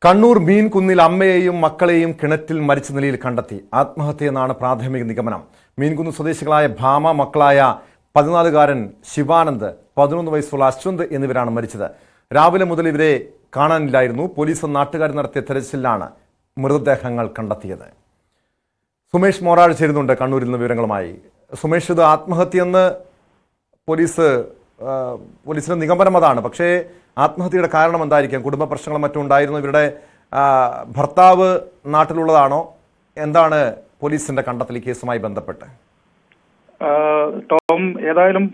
കണ്ണൂർ മീൻകുന്നിൽ അമ്മയെയും മക്കളെയും കിണറ്റിൽ മരിച്ച നിലയിൽ കണ്ടെത്തി. ആത്മഹത്യയെന്നാണ് പ്രാഥമിക നിഗമനം. മീൻകുന്ന് സ്വദേശികളായ ഭാമ, മക്കളായ 14-കാരൻ ശിവാനന്ദ്, 11 വയസ്സുള്ള അശ്വന്ത് എന്നിവരാണ് മരിച്ചത്. രാവിലെ മുതൽ ഇവരെ കാണാനില്ലായിരുന്നു. പോലീസും നാട്ടുകാരും നടത്തിയ തെരച്ചിലാണ് മൃതദേഹങ്ങൾ കണ്ടെത്തിയത്. സുമേഷ് മോറാഴ് ചേരുന്നുണ്ട് കണ്ണൂരിൽ നിന്ന് വിവരങ്ങളുമായി. സുമേഷ്, ഇത് ആത്മഹത്യയെന്ന് പോലീസിന്റെ നിഗമനം അതാണ്. പക്ഷേ ആത്മഹത്യയുടെ കാരണം എന്തായിരിക്കും? കുടുംബ പ്രശ്നങ്ങളും മറ്റും ഉണ്ടായിരുന്നു. ഇവരുടെ ഭർത്താവ് നാട്ടിലുള്ളതാണോ? എന്താണ് പോലീസിന്റെ കണ്ടെത്തൽ ഈ കേസുമായി ബന്ധപ്പെട്ട്? ടോം, ഏതായാലും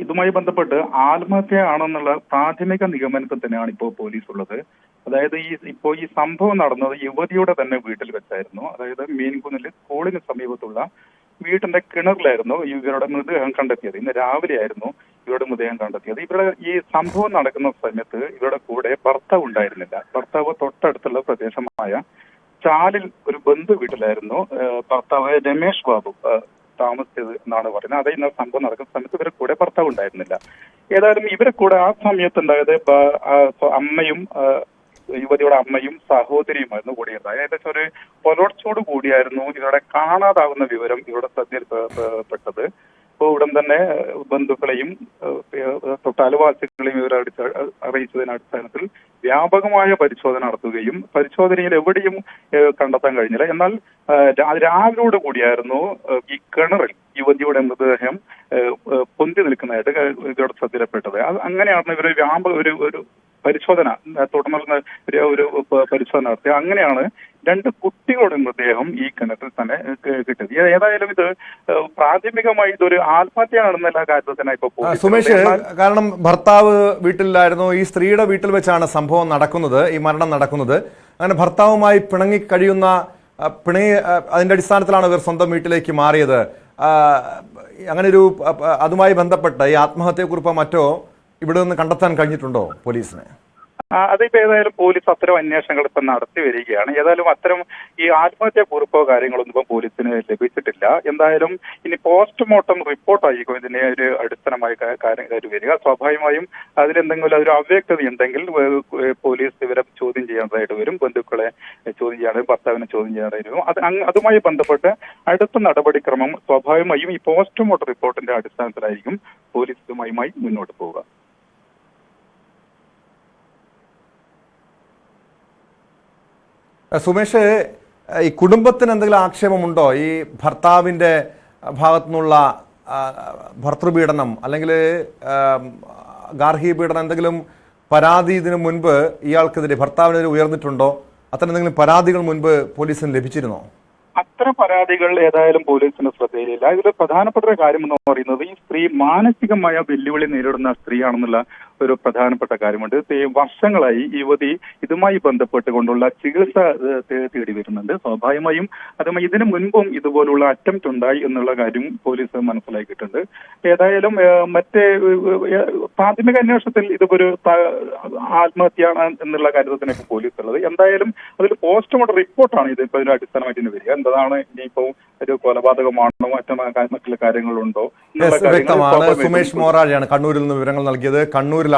ഇതുമായി ബന്ധപ്പെട്ട് ആത്മഹത്യ ആണെന്നുള്ള പ്രാഥമിക നിഗമനത്തിൽ തന്നെയാണ് ഇപ്പോൾ പോലീസ് ഉള്ളത്. അതായത് ഈ സംഭവം നടന്നത് യുവതിയുടെ തന്നെ വീട്ടിൽ വെച്ചായിരുന്നു. അതായത് മീൻകുന്നിൽ സ്കൂളിന് സമീപത്തുള്ള വീട്ടിന്റെ കിണറിലായിരുന്നു ഇവരുടെ മൃതദേഹം കണ്ടെത്തിയത്. ഇന്ന് രാവിലെ ആയിരുന്നു ഇവരുടെ മൃതദേഹം കണ്ടെത്തിയത്. ഇവരുടെ ഈ സംഭവം നടക്കുന്ന സമയത്ത് ഇവരുടെ കൂടെ ഭർത്താവ് ഉണ്ടായിരുന്നില്ല. ഭർത്താവ് തൊട്ടടുത്തുള്ള പ്രദേശമായ ചാലിൽ ഒരു ബന്ധു വീട്ടിലായിരുന്നു ഭർത്താവ് രമേഷ് ബാബു താമസിച്ചത് എന്നാണ് പറയുന്നത്. അതേ ഇന്ന് സംഭവം നടക്കുന്ന സമയത്ത് ഇവരുടെ കൂടെ ഭർത്താവ് ഉണ്ടായിരുന്നില്ല. ഏതായാലും ഇവരെ കൂടെ ആ സമയത്ത് ഉണ്ടായത് അമ്മയും യുവതിയുടെ അമ്മയും സഹോദരിയുമായിരുന്നു കൂടിയിരുന്നത്. ഏകദേശം ഒരു പുലർച്ചോട് കൂടിയായിരുന്നു ഇവരുടെ കാണാതാവുന്ന വിവരം ഇവരുടെ ശ്രദ്ധയിൽപ്പെട്ടത്. അപ്പോൾ ഉടൻ തന്നെ ബന്ധുക്കളെയും തൊട്ടയൽവാസികളെയും ഇവരെ അറിയിച്ചതിന്റെ അടിസ്ഥാനത്തിൽ വ്യാപകമായ പരിശോധന നടത്തുകയും പരിശോധനയിൽ എവിടെയും കണ്ടെത്താൻ കഴിഞ്ഞില്ല. എന്നാൽ രാവിലോട് കൂടിയായിരുന്നു ഈ കിണറിൽ യുവതിയുടെ മൃതദേഹം പൊന്തി നിൽക്കുന്നതായിട്ട് ഇവരുടെ ശ്രദ്ധയിൽപ്പെട്ടത്. അങ്ങനെയാണ് ഇവർ ഒരു പരിശോധന തുടർന്നുള്ള ഒരു പരിശോധന നടത്തി. അങ്ങനെയാണ് 2 കുട്ടികളുടെ മൃതദേഹം ഈ കിണറ്റിൽ തന്നെ കിട്ടിയത്. ഏതായാലും ഇത് പ്രാഥമികമായി ഇതൊരു ആത്മഹത്യയാണെന്നുള്ള കാര്യത്തിനായി ഇപ്പോൾ സുമേഷ്, കാരണം ഭർത്താവ് വീട്ടിലായിരുന്നു. ഈ സ്ത്രീയുടെ വീട്ടിൽ വെച്ചാണ് സംഭവം നടക്കുന്നത്, ഈ മരണം നടക്കുന്നത്. അങ്ങനെ ഭർത്താവുമായി അതിന്റെ അടിസ്ഥാനത്തിലാണ് ഇവർ സ്വന്തം വീട്ടിലേക്ക് മാറിയത്. അങ്ങനെ അതുമായി ബന്ധപ്പെട്ട് ഈ ആത്മഹത്യയെക്കുറിപ്പോ മറ്റോ ഇവിടെ നിന്ന് കണ്ടെത്താൻ കഴിഞ്ഞിട്ടുണ്ടോ പോലീസിന്? അതിപ്പോ ഏതായാലും പോലീസ് അത്തരം അന്വേഷണങ്ങൾ ഇപ്പൊ നടത്തി വരികയാണ്. ഏതായാലും അത്തരം ഈ ആത്മഹത്യാ കുറിപ്പോ കാര്യങ്ങളൊന്നും ഇപ്പൊ പോലീസിന് ലഭിച്ചിട്ടില്ല. എന്തായാലും ഇനി പോസ്റ്റ്മോർട്ടം റിപ്പോർട്ടായിരിക്കും ഇതിനെ ഒരു അടിസ്ഥാനമായി കാര്യം വരിക. സ്വാഭാവികമായും അതിലെന്തെങ്കിലും ഒരു അവ്യക്തത ഉണ്ടെങ്കിൽ പോലീസ് ഇവരെ ചോദ്യം ചെയ്യേണ്ടതായിട്ട് വരും. ബന്ധുക്കളെ ചോദ്യം ചെയ്യാതെ ഭർത്താവിനെ ചോദ്യം ചെയ്യാനായിട്ട് വരും. അതുമായി ബന്ധപ്പെട്ട് അടുത്ത നടപടിക്രമം സ്വാഭാവികമായും ഈ പോസ്റ്റ്മോർട്ടം റിപ്പോർട്ടിന്റെ അടിസ്ഥാനത്തിലായിരിക്കും പോലീസ് ഇതുമായി മുന്നോട്ട് പോവുക. സുമേഷ്, ഈ കുടുംബത്തിന് എന്തെങ്കിലും ആക്ഷേപമുണ്ടോ? ഈ ഭർത്താവിൻ്റെ ഭാഗത്തു നിന്നുള്ള ഭർതൃപീഡനം അല്ലെങ്കിൽ ഗാർഹിക പീഡനം എന്തെങ്കിലും പരാതി ഇതിനു മുൻപ് ഇയാൾക്കെതിരെ ഭർത്താവിനെതിരെ ഉയർന്നിട്ടുണ്ടോ? അത്തരം എന്തെങ്കിലും പരാതികൾ മുൻപ് പോലീസിന് ലഭിച്ചിരുന്നോ? അത്തരം പരാതികൾ ഏതായാലും പോലീസിന് ശ്രദ്ധയിലില്ല. ഇതിൽ പ്രധാനപ്പെട്ട ഒരു കാര്യം എന്ന് പറയുന്നത് ഈ സ്ത്രീ മാനസികമായ വെല്ലുവിളി നേരിടുന്ന സ്ത്രീയാണെന്നുള്ള ഒരു പ്രധാനപ്പെട്ട കാര്യമുണ്ട്. വർഷങ്ങളായി യുവതി ഇതുമായി ബന്ധപ്പെട്ടുകൊണ്ടുള്ള ചികിത്സ തേടി വരുന്നുണ്ട്. സ്വാഭാവികമായും അതുമായി ഇതിനു മുൻപും ഇതുപോലുള്ള അറ്റംപ്റ്റ് ഉണ്ടായി എന്നുള്ള കാര്യം പോലീസ് മനസ്സിലാക്കിയിട്ടുണ്ട്. ഏതായാലും മറ്റേ പ്രാഥമിക അന്വേഷണത്തിൽ ഇതൊരു ആത്മഹത്യ എന്നുള്ള കാര്യത്തിനൊക്കെ പോലീസ് ഉള്ളത്. എന്തായാലും അതിൽ പോസ്റ്റ്മോർട്ടം റിപ്പോർട്ടാണ് ഇതിപ്പോ ഇതിന്റെ അടിസ്ഥാനമായിട്ട് വരിക. എന്താണ് ഇനിയിപ്പോ ഒരു കൊലപാതകമാണോ മറ്റുള്ള കാര്യങ്ങളുണ്ടോ? വ്യക്തമാണ്. സുമേഷ് മോറാഴയാണ് കണ്ണൂരിൽ നിന്ന് വിവരങ്ങൾ നൽകിയത്. കണ്ണൂരിലാണ്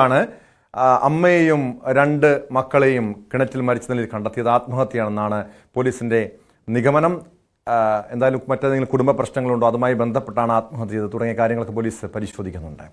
അമ്മയെയും 2 മക്കളെയും കിണറ്റിൽ മരിച്ച നിലയിൽ കണ്ടെത്തിയത്. ആത്മഹത്യയാണെന്നാണ് പോലീസിന്റെ നിഗമനം. എന്തായാലും മറ്റേതെങ്കിലും കുടുംബ പ്രശ്നങ്ങളുണ്ടോ, അതുമായി ബന്ധപ്പെട്ടാണ് ആത്മഹത്യ ചെയ്തത് തുടങ്ങിയ കാര്യങ്ങളൊക്കെ പോലീസ് പരിശോധിക്കുന്നുണ്ട്.